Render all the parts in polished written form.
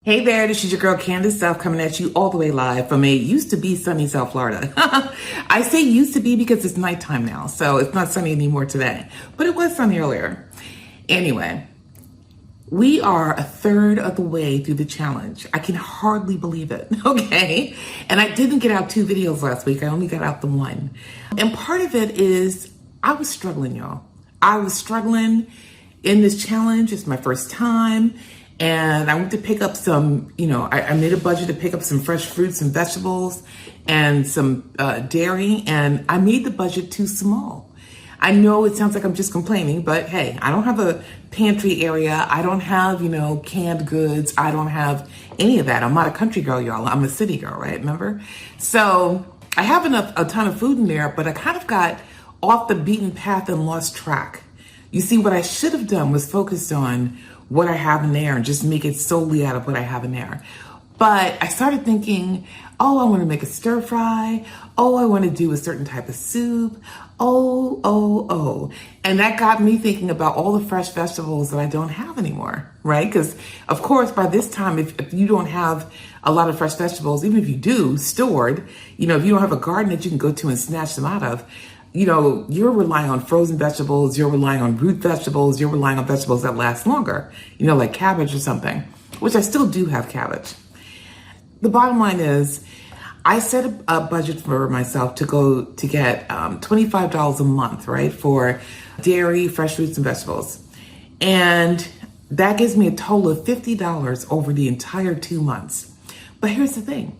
Hey there, this is your girl Candace South coming at you all the way live from a used to be sunny South Florida. I say used to be because it's nighttime now, so it's not sunny anymore today, but it was sunny earlier. Anyway, we are a third of the way through the challenge. I can hardly believe it, okay? And I didn't get out 2 videos last week. I only got out the 1. And part of it is I was struggling, y'all. I was struggling in this challenge. It's my first time. And I went to pick up some, I made a budget to pick up some fresh fruits and vegetables and some dairy, and I made the budget too small. I know it sounds like I'm just complaining, but hey, I don't have a pantry area. I don't have, canned goods. I don't have any of that. I'm not a country girl, y'all. I'm a city girl, right? Remember? So I have a ton of food in there, but I kind of got off the beaten path and lost track. You see, what I should have done was focused on what I have in there and just make it solely out of what I have in there. But I started thinking, oh, I want to make a stir fry. Oh, I want to do a certain type of soup. Oh. And that got me thinking about all the fresh vegetables that I don't have anymore, right? Because of course, by this time, if you don't have a lot of fresh vegetables, even if you do stored, if you don't have a garden that you can go to and snatch them out of, you're relying on frozen vegetables, you're relying on root vegetables, you're relying on vegetables that last longer, like cabbage or something, which I still do have cabbage. The bottom line is I set a budget for myself to get $25 a month, right, for dairy, fresh fruits and vegetables. And that gives me a total of $50 over the entire 2 months. But here's the thing.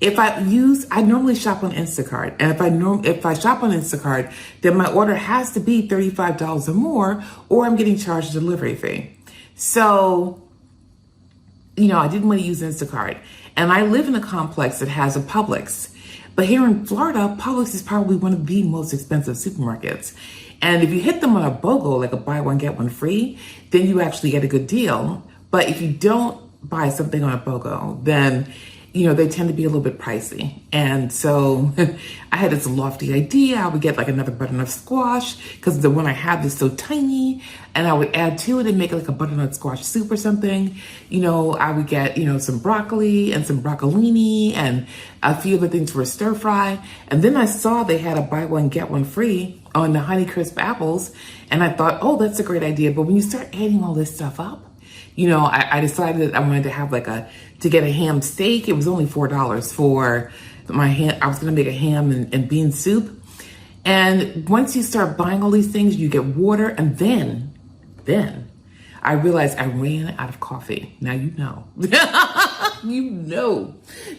I normally shop on Instacart, and if I shop on Instacart, then my order has to be $35 or more, or I'm getting charged a delivery fee. So, I didn't want to use Instacart, and I live in a complex that has a Publix. But here in Florida, Publix is probably one of the most expensive supermarkets. And if you hit them on a BOGO, like a buy one, get one free, then you actually get a good deal. But if you don't buy something on a BOGO, then they tend to be a little bit pricey. And so I had this lofty idea. I would get like another butternut squash because the one I have is so tiny, and I would add to it and make like a butternut squash soup or something. I would get, some broccoli and some broccolini and a few other things for a stir fry. And then I saw they had a buy one, get one free on the Honeycrisp apples. And I thought, oh, that's a great idea. But when you start adding all this stuff up, I decided I wanted to have to get a ham steak. It was only $4 for my ham. I was going to make a ham and bean soup. And once you start buying all these things, you get water. And then I realized I ran out of coffee. Now,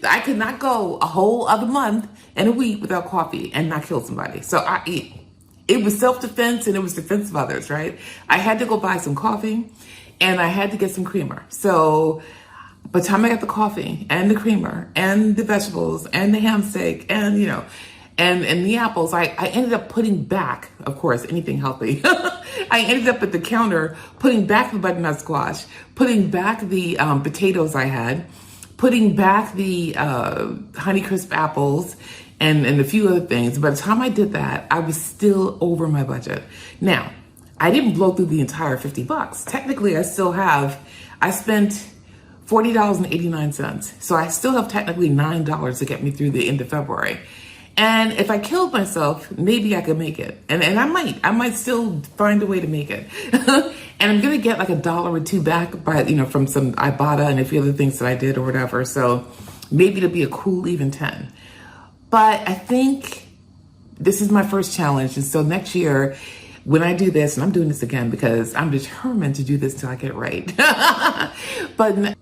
I could not go a whole other month and a week without coffee and not kill somebody. So it was self-defense and it was defense of others, right? I had to go buy some coffee. And I had to get some creamer. So by the time I got the coffee and the creamer and the vegetables and the ham steak and, and the apples, I ended up putting back, of course, anything healthy. I ended up at the counter putting back the butternut squash, putting back the potatoes I had, putting back the Honeycrisp apples and a few other things. By the time I did that, I was still over my budget. Now, I didn't blow through the entire $50. Technically, I spent $40.89. So I still have technically $9 to get me through the end of February. And if I killed myself, maybe I could make it. And I might still find a way to make it. And I'm going to get like $1 or $2 back from some Ibotta and a few other things that I did or whatever. So maybe it'll be a cool even 10. But I think this is my first challenge. And so next year, when I do this, and I'm doing this again because I'm determined to do this till I get it right. But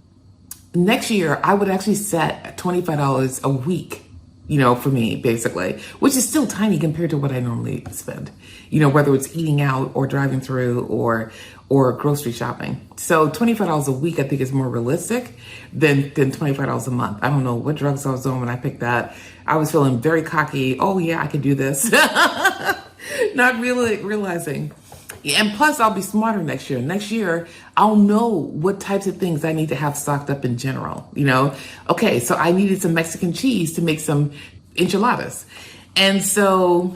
next year, I would actually set $25 a week, for me, basically, which is still tiny compared to what I normally spend, whether it's eating out or driving through or grocery shopping. So $25 a week, I think, is more realistic than $25 a month. I don't know what drugs I was on when I picked that. I was feeling very cocky. Oh, yeah, I could do this. Not really realizing. And plus, I'll be smarter next year. Next year, I'll know what types of things I need to have stocked up in general. Okay, so I needed some Mexican cheese to make some enchiladas. And so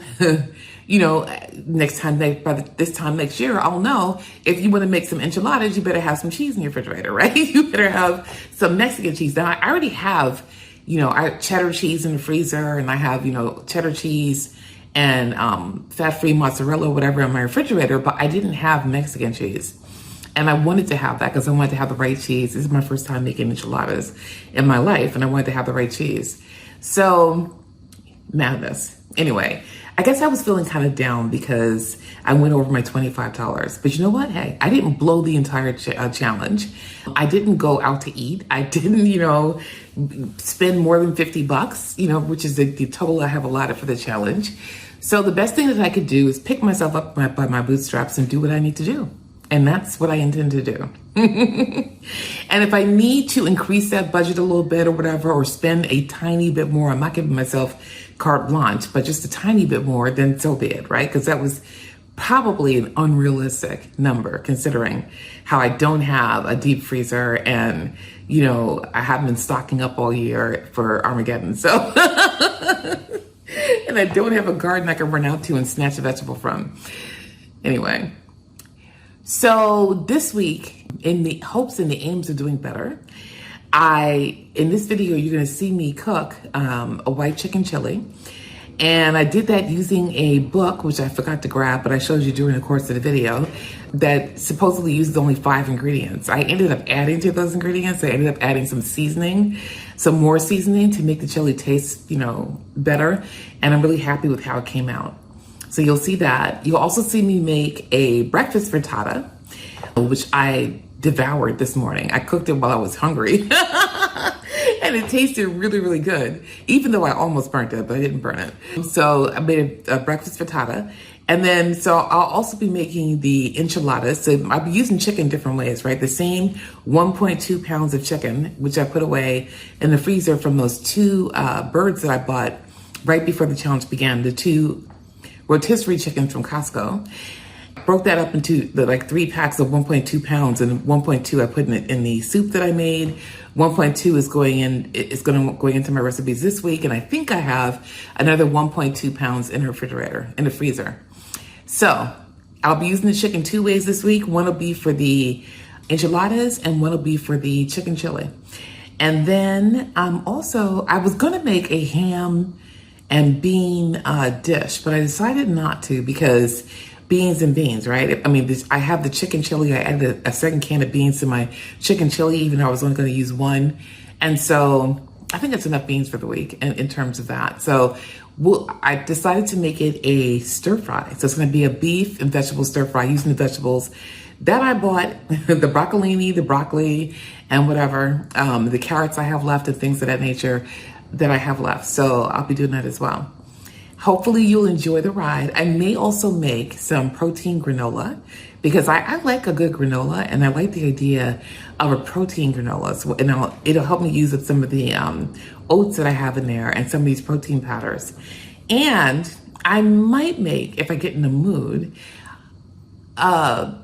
you know, by this time next year, I'll know if you want to make some enchiladas, you better have some cheese in your refrigerator, right? You better have some Mexican cheese. Now, I already have, you know, I have cheddar cheese in the freezer, and I have, you know, cheddar cheese and fat-free mozzarella, whatever, in my refrigerator, but I didn't have Mexican cheese. And I wanted to have that because I wanted to have the right cheese. This is my first time making enchiladas in my life, and I wanted to have the right cheese. So, madness. Anyway, I guess I was feeling kind of down because I went over my $25. But you know what? Hey, I didn't blow the entire challenge. I didn't go out to eat. I didn't, you know, spend more than $50, you know, which is the total I have allotted for the challenge. So the best thing that I could do is pick myself up by my bootstraps and do what I need to do. And that's what I intend to do. And if I need to increase that budget a little bit or whatever, or spend a tiny bit more, I'm not giving myself carte blanche, but just a tiny bit more, then so be it, right? Because that was probably an unrealistic number considering how I don't have a deep freezer and, you know, I haven't been stocking up all year for Armageddon. So, and I don't have a garden I can run out to and snatch a vegetable from. Anyway. So this week, in the hopes and the aims of doing better, in this video, you're going to see me cook a white chicken chili. And I did that using a book, which I forgot to grab, but I showed you during the course of the video, that supposedly uses only 5 ingredients. I ended up adding to those ingredients. I ended up adding some seasoning, some more seasoning to make the chili taste, you know, better. And I'm really happy with how it came out. So you'll see that. You'll also see me make a breakfast frittata, which I devoured this morning. I cooked it while I was hungry. And it tasted really, really good, even though I almost burnt it, but I didn't burn it. So I made a breakfast frittata. And then, so I'll also be making the enchiladas. So I'll be using chicken different ways, right? The same 1.2 pounds of chicken, which I put away in the freezer from those 2 birds that I bought right before the challenge began, the 2 rotisserie chickens from Costco. Broke that up into like 3 packs of 1.2 pounds, and 1.2 I put in the soup that I made. 1.2 is going into my recipes this week, and I think I have another 1.2 pounds in the refrigerator, in the freezer. So I'll be using the chicken 2 ways this week. One will be for the enchiladas, and one will be for the chicken chili. And then also I was gonna make a ham and bean dish, but I decided not to because beans and beans, right? I mean, I have the chicken chili. I added a second can of beans to my chicken chili, even though I was only going to use 1. And so I think that's enough beans for the week in terms of that. So I decided to make it a stir fry. So it's going to be a beef and vegetable stir fry using the vegetables that I bought, the broccolini, the broccoli, and whatever, the carrots I have left and things of that nature that I have left. So I'll be doing that as well. Hopefully you'll enjoy the ride. I may also make some protein granola because I like a good granola, and I like the idea of a protein granola. So, and it'll help me use up some of the oats that I have in there and some of these protein powders. And I might make, if I get in the mood, a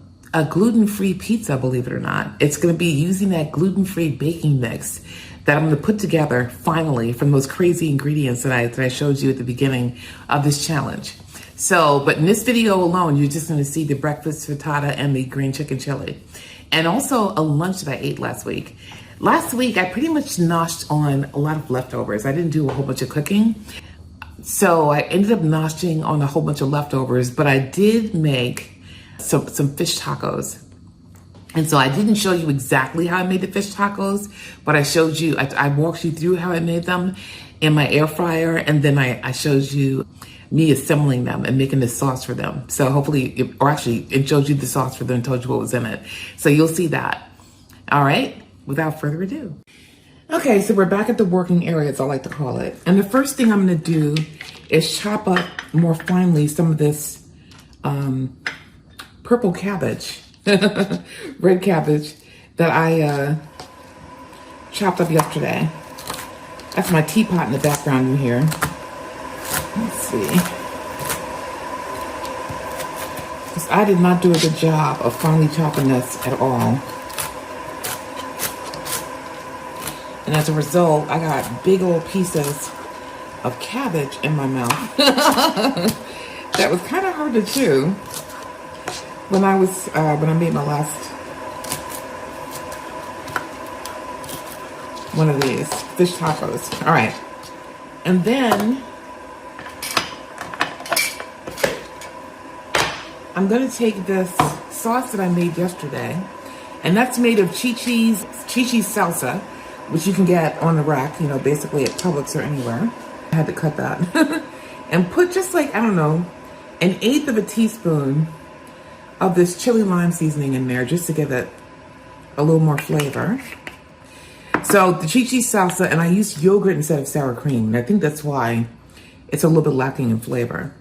gluten-free pizza, believe it or not. It's going to be using that gluten-free baking mix that I'm going to put together finally from those crazy ingredients that I showed you at the beginning of this challenge. So, but in this video alone, you're just going to see the breakfast frittata and the green chicken chili. And also a lunch that I ate last week. Last week, I pretty much noshed on a lot of leftovers. I didn't do a whole bunch of cooking. So I ended up noshing on a whole bunch of leftovers, but I did make some fish tacos. And so I didn't show you exactly how I made the fish tacos, but I showed you, I walked you through how I made them in my air fryer. And then I showed you me assembling them and making the sauce for them. So hopefully, it showed you the sauce for them and told you what was in it. So you'll see that. All right, without further ado. Okay, so we're back at the working area, as I like to call it. And the first thing I'm gonna do is chop up more finely some of this purple cabbage. Red cabbage that I chopped up yesterday. That's my teapot in the background in here. Let's see. Because I did not do a good job of finely chopping this at all. And as a result, I got big old pieces of cabbage in my mouth. that was kind of hard to chew when I made my last one of these fish tacos. All right, and then I'm gonna take this sauce that I made yesterday, and that's made of Chi-Chi's salsa, which you can get on the rack, you know, basically at Publix or anywhere. I had to cut that. And put just like, I don't know, 1/8 of a teaspoon of this chili lime seasoning in there just to give it a little more flavor. So the Chi-Chi's salsa, and I used yogurt instead of sour cream, and I think that's why it's a little bit lacking in flavor.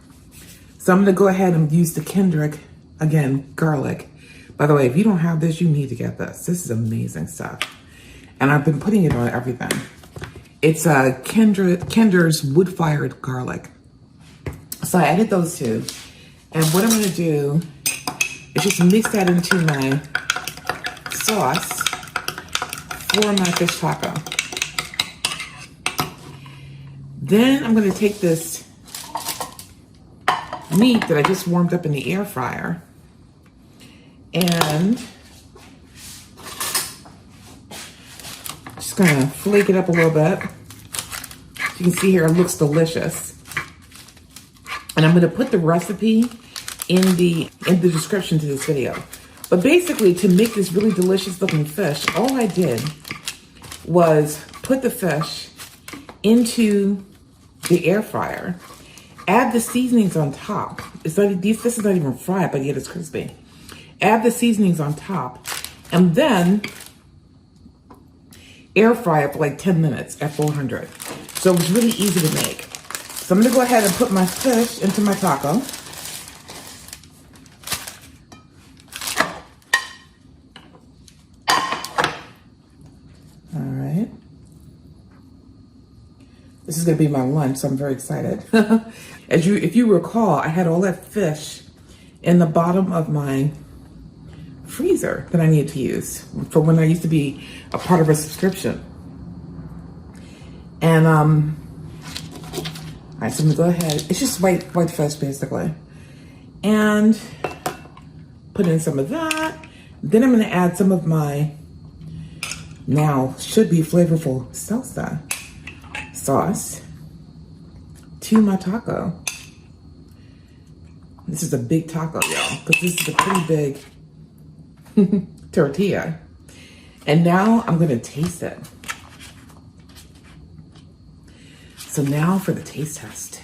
So I'm gonna go ahead and use the Kendrick, again, garlic. By the way, if you don't have this, you need to get this. This is amazing stuff. And I've been putting it on everything. It's Kinder's wood-fired garlic. So I added those two. And what I'm gonna do is just mix that into my sauce for my fish taco. Then I'm gonna take this meat that I just warmed up in the air fryer and just gonna flake it up a little bit. You can see here it looks delicious. And I'm gonna put the recipe in the description to this video. But basically, to make this really delicious looking fish, all I did was put the fish into the air fryer, add the seasonings on top. This is not even fried, but yet it's crispy. Add the seasonings on top, and then air fry it for like 10 minutes at 400. So it was really easy to make. So I'm gonna go ahead and put my fish into my taco. All right. This is gonna be my lunch, so I'm very excited. If you recall, I had all that fish in the bottom of my freezer that I needed to use for when I used to be a part of a subscription. And all right, so I'm gonna go ahead. It's just white fish basically, and put in some of that. Then I'm gonna add some of my now should be flavorful salsa sauce to my taco. This is a big taco, y'all, because this is a pretty big tortilla. And now I'm gonna taste it. So now for the taste test.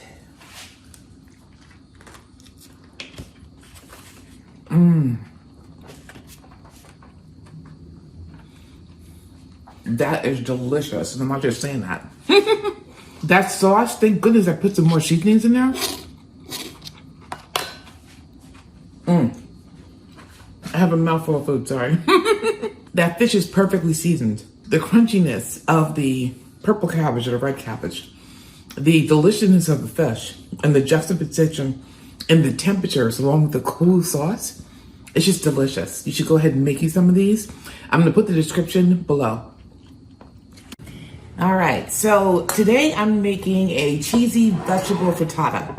That is delicious, and I'm not just saying that. That sauce, thank goodness I put some more seasonings in there. I have a mouthful of food, sorry. That fish is perfectly seasoned. The crunchiness of the purple cabbage or the red cabbage, the deliciousness of the fish, and the juxtaposition and the temperatures along with the cool sauce, it's just delicious. You should go ahead and make you some of these. I'm gonna put the description below. All right, so today I'm making a cheesy vegetable frittata,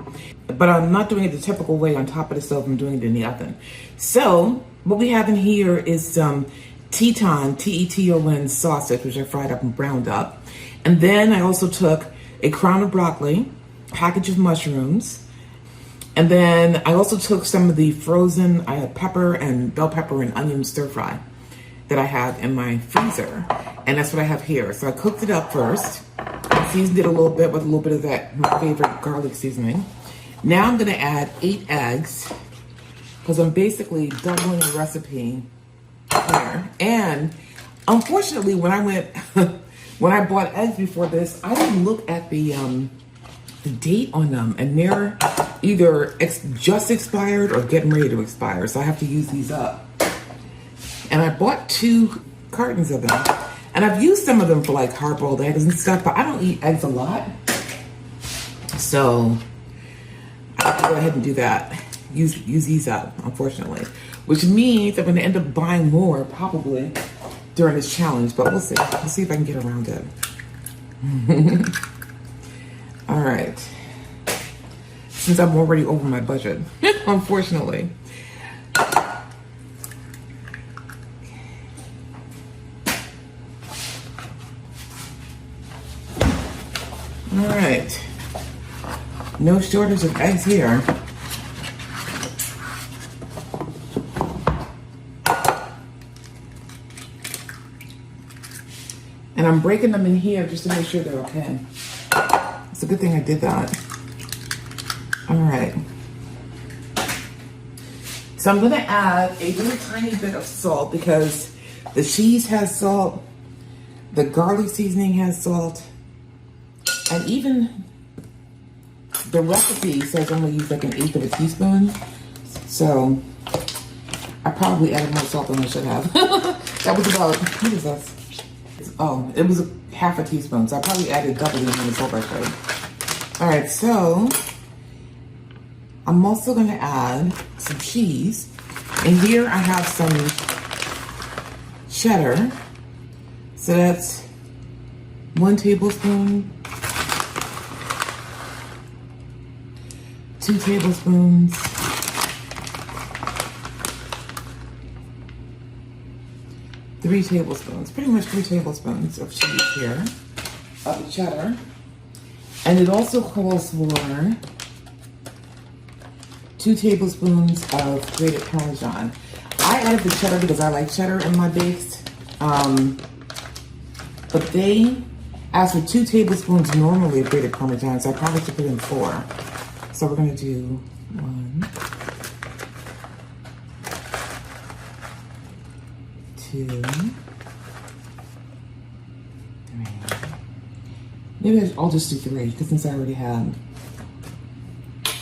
but I'm not doing it the typical way on top of the stove. I'm doing it in the oven. So what we have in here is some Teton, T-E-T-O-N sausage, which I fried up and browned up. And then I also took a crown of broccoli, a package of mushrooms, and then I also took some of the frozen pepper and bell pepper and onion stir fry that I have in my freezer. And that's what I have here. So I cooked it up first, seasoned it a little bit with a little bit of that, my favorite garlic seasoning. Now I'm gonna add 8 eggs, because I'm basically doubling the recipe here. And unfortunately, when I bought eggs before this, I didn't look at the date on them, and they're either just expired or getting ready to expire. So I have to use these up. And I bought 2 cartons of them. And I've used some of them for like hard-boiled eggs and stuff, but I don't eat eggs a lot. So I have to go ahead and do that. Use these up, unfortunately. Which means I'm gonna end up buying more probably during this challenge, but we'll see. We'll see if I can get around it. All right. since I'm already over my budget, unfortunately. All right, no shortage of eggs here. And I'm breaking them in here just to make sure they're okay. It's a good thing I did that. All right. So I'm gonna add a little tiny bit of salt because the cheese has salt, the garlic seasoning has salt, and even the recipe says I'm gonna use like 1/8 of a teaspoon. So I probably added more salt than I should have. That was about, what is this? Oh, it was 1/2 teaspoon. So I probably added double the amount of salt I should. All right, so I'm also gonna add some cheese. And here I have some cheddar. So that's 1 tablespoon, 2 tablespoons, 3 tablespoons, pretty much 3 tablespoons of cheese here, of the cheddar. And it also calls for 2 tablespoons of grated Parmesan. I added the cheddar because I like cheddar in my bakes. But they asked for 2 tablespoons normally of grated Parmesan, so I probably should put in 4. So we're gonna do 1, 2, 3. Maybe I'll just do 3, because since I already had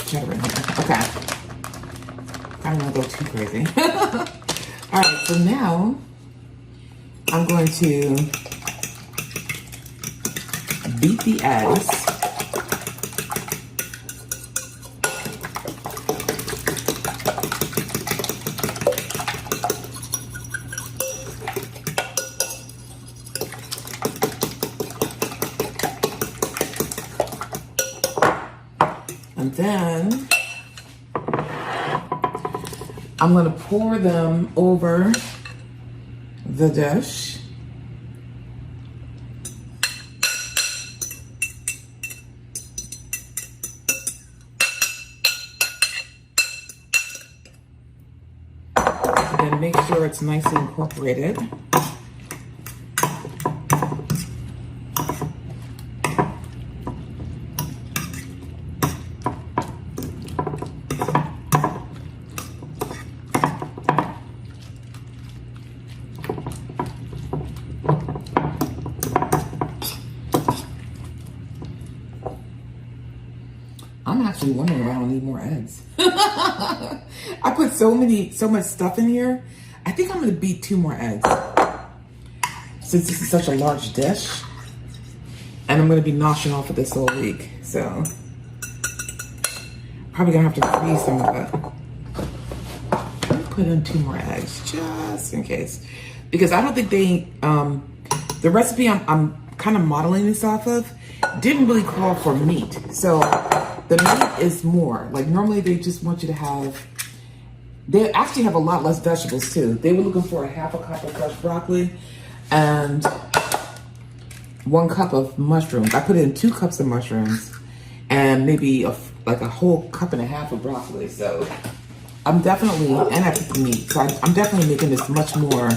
cheddar in here. Okay. I don't want to go too crazy. All right, so now I'm going to beat the eggs. And then I'm going to pour them over the dish. And then make sure it's nicely incorporated. I'm actually wondering why I don't need more eggs. I put so much stuff in here. I think I'm gonna beat 2 more eggs. Since this is such a large dish. And I'm gonna be noshing off of this whole week. So, probably gonna have to freeze some of it. Put in 2 more eggs, just in case. Because I don't think they, the recipe I'm kind of modeling this off of didn't really call for meat. So, the meat is more. Like normally they just want you to have, they actually have a lot less vegetables too. They were looking for 1/2 cup of fresh broccoli and 1 cup of mushrooms. I put in 2 cups of mushrooms and maybe like a whole 1.5 cups of broccoli. So I'm definitely, and I put the meat. So I'm definitely making this much more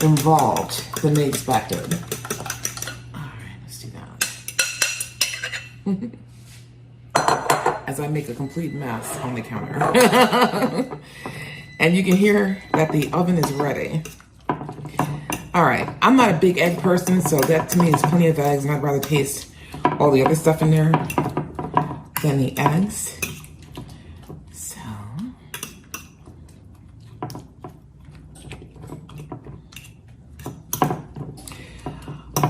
involved than they expected. As I make a complete mess on the counter. And you can hear that the oven is ready. All right, I'm not a big egg person, so that to me is plenty of eggs, and I'd rather taste all the other stuff in there than the eggs. So,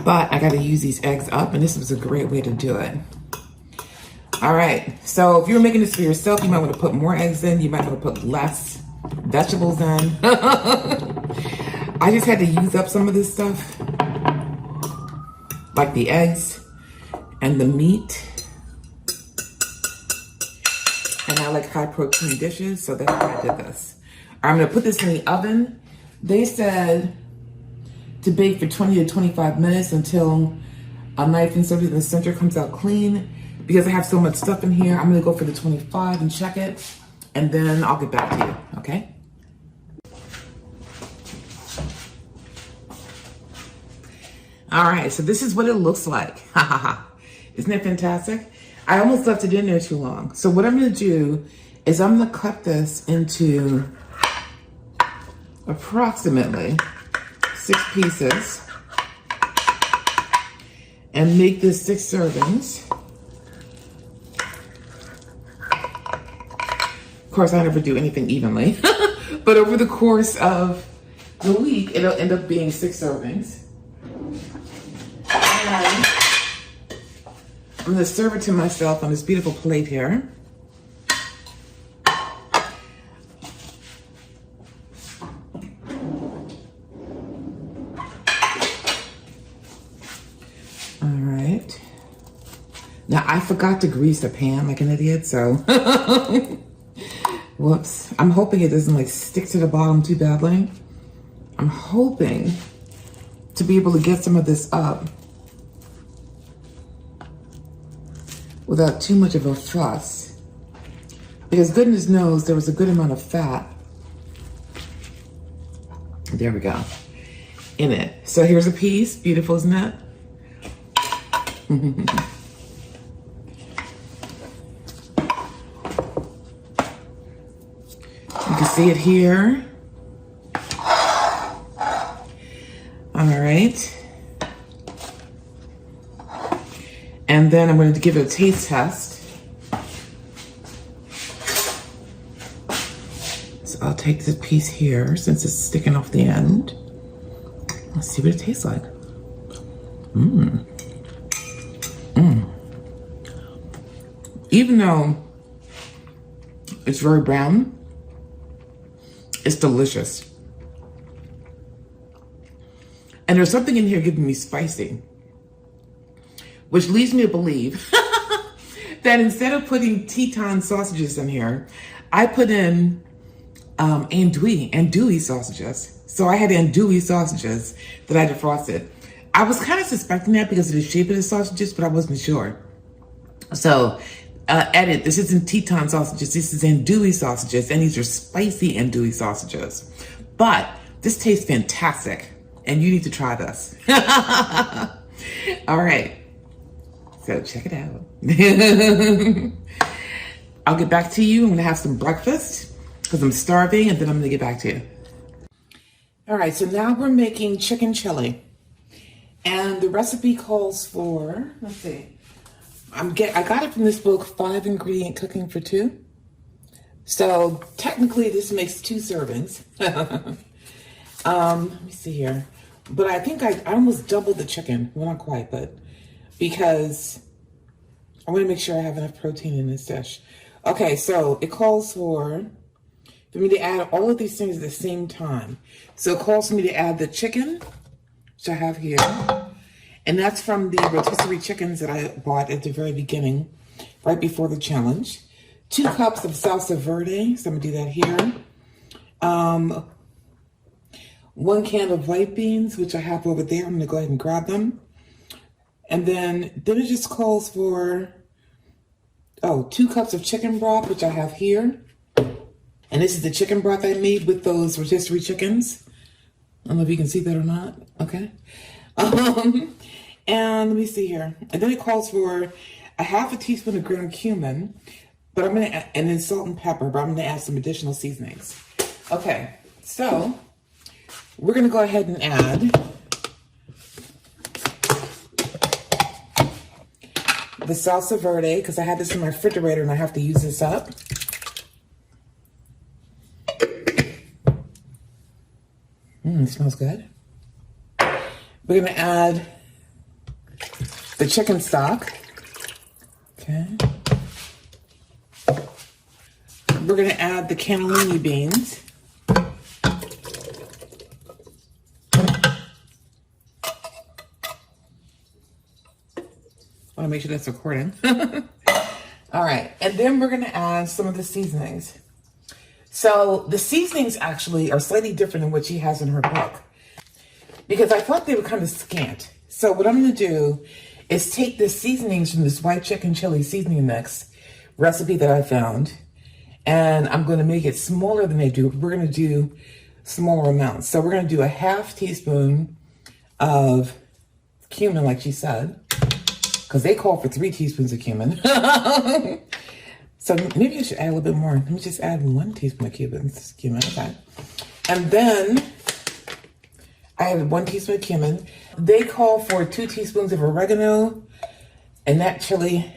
but I gotta use these eggs up, and this was a great way to do it. All right, so if you're making this for yourself, you might want to put more eggs in. You might want to put less vegetables in. I just had to use up some of this stuff, like the eggs and the meat. And I like high protein dishes, so that's why I did this. I'm gonna put this in the oven. They said to bake for 20 to 25 minutes until a knife inserted in the center comes out clean. Because I have so much stuff in here, I'm gonna go for the 25 and check it, and then I'll get back to you, okay? All right, so this is what it looks like. Ha ha ha. Isn't that fantastic? I almost left it in there too long. So what I'm gonna do is I'm gonna cut this into approximately 6 pieces and make this 6 servings. Of course, I never do anything evenly, but over the course of the week, it'll end up being 6 servings. And I'm gonna serve it to myself on this beautiful plate here. All right. Now, I forgot to grease the pan like an idiot, so whoops. I'm hoping it doesn't like stick to the bottom too badly. I'm hoping to be able to get some of this up without too much of a fuss. Because goodness knows there was a good amount of fat. There we go. In it. So here's a piece. Beautiful, isn't it? You can see it here. All right. And then I'm going to give it a taste test. So I'll take this piece here since it's sticking off the end. Let's see what it tastes like. Even though it's very brown, it's delicious. And there's something in here giving me spicy, which leads me to believe that instead of putting Teton sausages in here, I put in andouille sausages. So I had andouille sausages that I defrosted. I was kind of suspecting that because of the shape of the sausages, but I wasn't sure. So edit, this isn't Teton sausages, this is andouille sausages, and these are spicy andouille sausages. But this tastes fantastic, and you need to try this. All right, so check it out. I'll get back to you. I'm gonna have some breakfast because I'm starving, and then I'm gonna get back to you. All right, so now we're making chicken chili. And the recipe calls for, let's see, I got it from this book, 5 Ingredient Cooking for 2. So technically this makes 2 servings. Let me see here. But I think I almost doubled the chicken. Well, not quite, but because I want to make sure I have enough protein in this dish. Okay, so it calls for me to add all of these things at the same time. So it calls for me to add the chicken, which I have here. And that's from the rotisserie chickens that I bought at the very beginning, right before the challenge. 2 cups of salsa verde, so I'm gonna do that here. 1 can of white beans, which I have over there. I'm gonna go ahead and grab them. And then it just calls for, 2 cups of chicken broth, which I have here. And this is the chicken broth I made with those rotisserie chickens. I don't know if you can see that or not. Okay. And let me see here. And then it calls for a ½ teaspoon of ground cumin, but and then salt and pepper, but I'm gonna add some additional seasonings. Okay, so we're gonna go ahead and add the salsa verde, because I had this in my refrigerator and I have to use this up. It smells good. We're gonna add the chicken stock. Okay. We're gonna add the cannellini beans. Want to make sure that's recording. All right, and then we're gonna add some of the seasonings. So the seasonings actually are slightly different than what she has in her book because I thought they were kind of scant. So what I'm gonna do is take the seasonings from this white chicken chili seasoning mix recipe that I found, and I'm gonna make it smaller than they do. We're gonna do smaller amounts. So we're gonna do a ½ teaspoon of cumin, like she said, because they call for 3 teaspoons of cumin. So maybe I should add a little bit more. Let me just add 1 teaspoon of cumin. Okay. And then I added 1 teaspoon of cumin. They call for 2 teaspoons of oregano, and that chili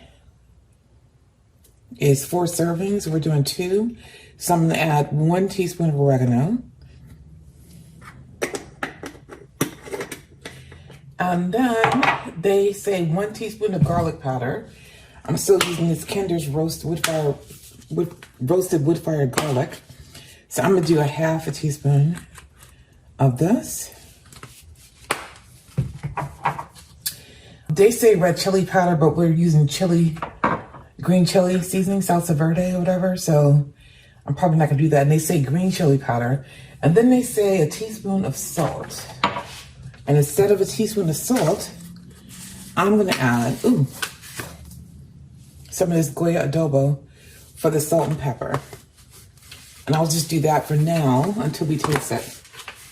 is 4 servings. We're doing 2. So I'm gonna add 1 teaspoon of oregano. And then they say 1 teaspoon of garlic powder. I'm still using this Kinder's roasted wood-fired garlic. So I'm gonna do a ½ teaspoon of this. They say red chili powder, but we're using green chili seasoning, salsa verde or whatever. So I'm probably not gonna do that. And they say green chili powder. And then they say a teaspoon of salt. And instead of a teaspoon of salt, I'm gonna add, some of this Goya adobo for the salt and pepper. And I'll just do that for now until we taste it.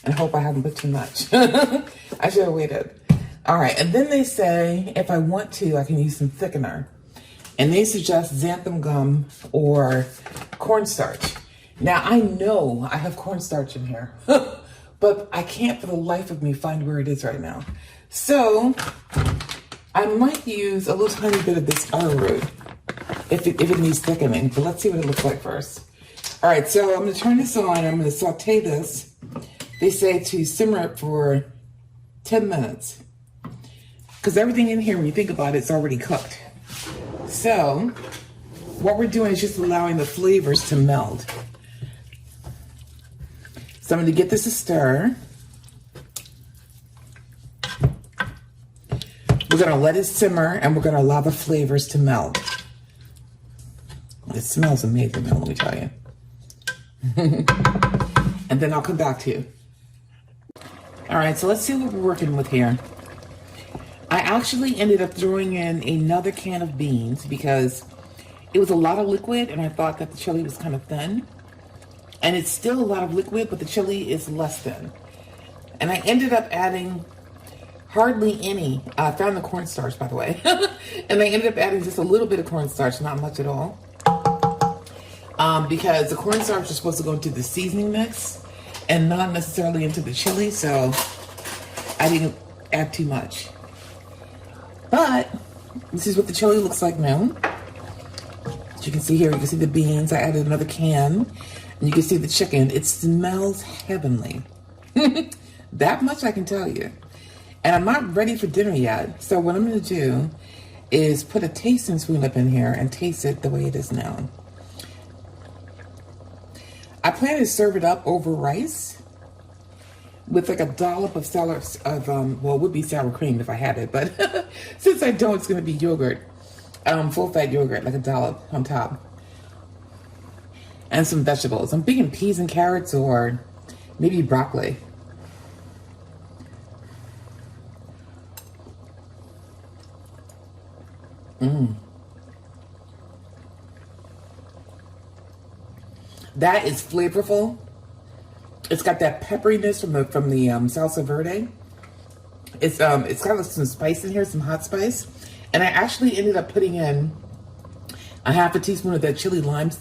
And hope I haven't put too much. I should have waited. All right, and then they say, if I want to, I can use some thickener. And they suggest xanthan gum or cornstarch. Now, I know I have cornstarch in here, but I can't for the life of me find where it is right now. So I might use a little tiny bit of this arrowroot if it needs thickening, but let's see what it looks like first. All right, so I'm gonna turn this on. I'm gonna saute this. They say to simmer it for 10 minutes because everything in here, when you think about it, it's already cooked. So what we're doing is just allowing the flavors to meld. So I'm gonna get this a stir. We're gonna let it simmer and we're gonna allow the flavors to meld. It smells amazing, though, let me tell you. And then I'll come back to you. All right, so let's see what we're working with here. I actually ended up throwing in another can of beans because it was a lot of liquid and I thought that the chili was kind of thin. And it's still a lot of liquid, but the chili is less thin. And I ended up adding hardly any. I found the cornstarch, by the way. And I ended up adding just a little bit of cornstarch, not much at all. Because the cornstarch is supposed to go into the seasoning mix and not necessarily into the chili, so I didn't add too much. But this is what the chili looks like now. As you can see here, you can see the beans. I added another can, and you can see the chicken. It smells heavenly. That much I can tell you. And I'm not ready for dinner yet, so what I'm gonna do is put a tasting spoon up in here and taste it the way it is now. I plan to serve it up over rice with like a dollop of well, it would be sour cream if I had it, but since I don't, it's gonna be yogurt, full fat yogurt, like a dollop on top. And some vegetables. I'm thinking peas and carrots or maybe broccoli. That is flavorful. It's got that pepperiness from the salsa verde. It's got some spice in here, some hot spice, and I actually ended up putting in a ½ teaspoon of that chili lime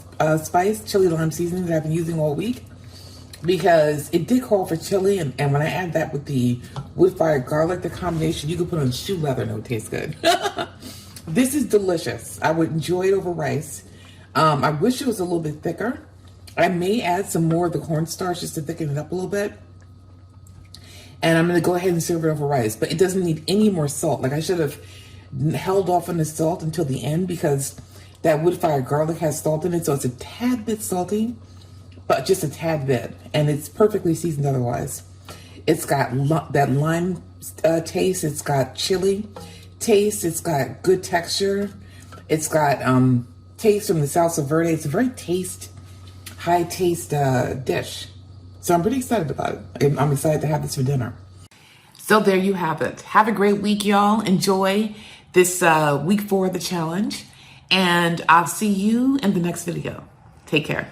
seasoning that I've been using all week because it did call for chili, and when I add that with the wood-fired garlic, the combination, you could put on shoe leather and it would taste good. This is delicious. I would enjoy it over rice. I wish it was a little bit thicker. I may add some more of the cornstarch just to thicken it up a little bit. And I'm going to go ahead and serve it over rice. But it doesn't need any more salt. Like I should have held off on the salt until the end because that wood-fired garlic has salt in it. So it's a tad bit salty, but just a tad bit. And it's perfectly seasoned otherwise. It's got that lime taste. It's got chili taste. It's got good texture. It's got taste from the salsa verde. It's a very high taste dish. So I'm pretty excited about it. I'm excited to have this for dinner. So there you have it. Have a great week, y'all. Enjoy this week 4 of the challenge. And I'll see you in the next video. Take care.